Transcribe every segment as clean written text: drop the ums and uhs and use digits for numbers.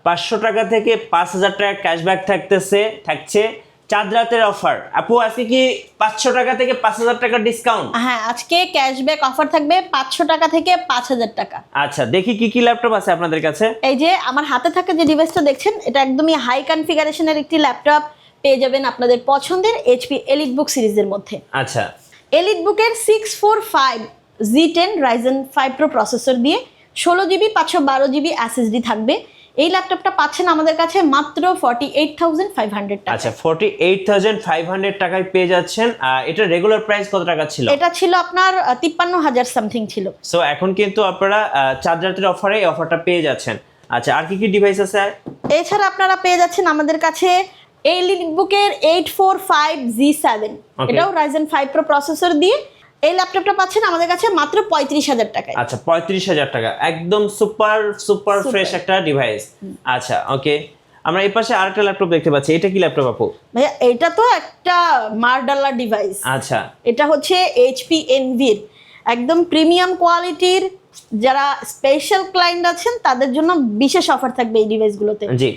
500 টাকা থেকে 5000 টাকা ক্যাশব্যাক থাকছে চাঁদ রাতের অফার। আপু আজকে কি 500 টাকা থেকে 5000 টাকা ডিসকাউন্ট? হ্যাঁ, আজকে ক্যাশব্যাক অফার থাকবে 500 টাকা থেকে 5000 টাকা। আচ্ছা, দেখি কি কি ল্যাপটপ আছে আপনাদের কাছে। এই যে আমার হাতে থাকা যে ডিভাইসটা দেখছেন, এটা একদমই হাই কনফিগারেশনের একটি ল্যাপটপ। পেয়ে যাবেন আপনাদের পছন্দের এইচপি এলিটবুক সিরিজের মধ্যে। আচ্ছা, এলিটবুকের 645Z10 Ryzen 5 Pro প্রসেসর দিয়ে 16GB 512GB SSD থাকবে। এই ল্যাপটপটা পাচ্ছেন আমাদের কাছে মাত্র 48,500 টাকা। আচ্ছা, 48,500 টাকায় পেয়ে যাচ্ছেন। এটা রেগুলার প্রাইস কত টাকা ছিল? এটা ছিল আপনার 53,000 সামথিং ছিল। সো এখন কিন্তু আপনারা চাঁদ রাতের অফারে এই অফারটা পেয়ে যাচ্ছেন। আচ্ছা, আর কি কি ডিভাইস আছে? এছাড়া আপনারা পেয়ে যাচ্ছেন আমাদের কাছে এলিটবুকের 845Z7, এটাও Ryzen 5 Pro প্রসেসর দিয়ে। এই ল্যাপটপটা পাচ্ছেন আমাদের কাছে মাত্র 35,000 টাকায়। আচ্ছা, 35,000 টাকা, একদম সুপার ফ্রেশ একটা ডিভাইস। আচ্ছা, ওকে। আমরা এই পাশে আরেকটা ল্যাপটপ দেখতে পাচ্ছি। এটা কি ল্যাপটপ আপু? ভাইয়া এটা তো একটা মার্ডালা ডিভাইস। আচ্ছা, এটা হচ্ছে এইচপি এনভির একদম প্রিমিয়াম কোয়ালিটির। যারা স্পেশাল ক্লায়েন্ট আছেন তাদের জন্য বিশেষ অফার থাকবে এই ডিভাইসগুলোতে। জি।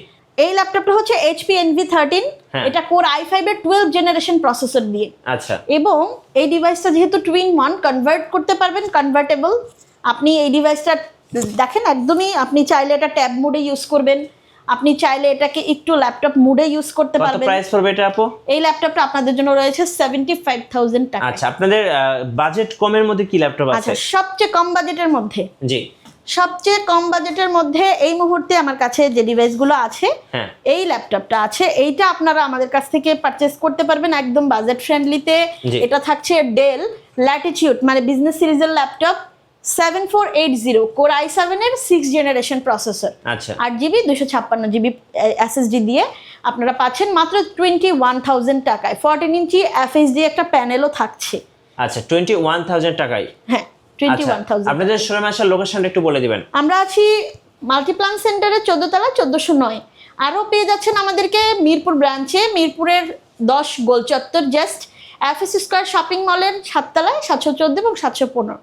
এই ল্যাপটপটা হচ্ছে HP NV13, এটা কোর i5 এর 12 জেনারেশন প্রসেসর দিয়ে। আচ্ছা, এবং এই ডিভাইসটা যেহেতু টুইন ওয়ান কনভার্ট করতে পারবেন, কনভার্টেবল। আপনি এই ডিভাইসটা দেখেন, একদমই আপনি চাইলে এটা ট্যাব মোডে ইউজ করবেন, আপনি চাইলে এটাকে একটু ল্যাপটপ মোডে ইউজ করতে কত পারবেন। প্রাইস পড়বে এটা আপু? এই ল্যাপটপটা আপনাদের জন্য রয়েছে 75,000 টাকা। আচ্ছা, আপনাদের বাজেট কমের মধ্যে কি ল্যাপটপ আছে? আচ্ছা, সবচেয়ে কম বাজেটের মধ্যে জি, সবচেয়ে কম বাজেটের মধ্যে এই মুহূর্তে আমার কাছে যে ডিভাইসগুলো আছে, হ্যাঁ, এই ল্যাপটপটা আছে। এইটা আপনারা আমাদের কাছ থেকে পারচেস করতে পারবেন একদম বাজেট ফ্রেন্ডলিতে। জি। এটা থাকছে ডেল ল্যাটিটিউড মানে বিজনেস সিরিজের ল্যাপটপ, 7480 কোর i7 এর 6 জেনারেশন প্রসেসর, আচ্ছা, 8GB 256GB SSD দিয়ে আপনারা পাচ্ছেন মাত্র 21,000 টাকায়। 14 ইঞ্চি FHD একটা প্যানেলও থাকছে। আচ্ছা, 21,000 টাকায়। হ্যাঁ, 21,000। আপনাদের শোরুম আসার লোকেশনটা একটু বলে দিবেন। আমরা আছি মাল্টিপ্লান সেন্টারের 14 তলা 1409। আরও পেয়ে যাচ্ছেন আমাদেরকে মিরপুর ব্রাঞ্চে, মিরপুরের 10 গোল চত্বর জাস্ট FS স্কয়ার শপিং মলের 7 তলায় 714 এবং 715।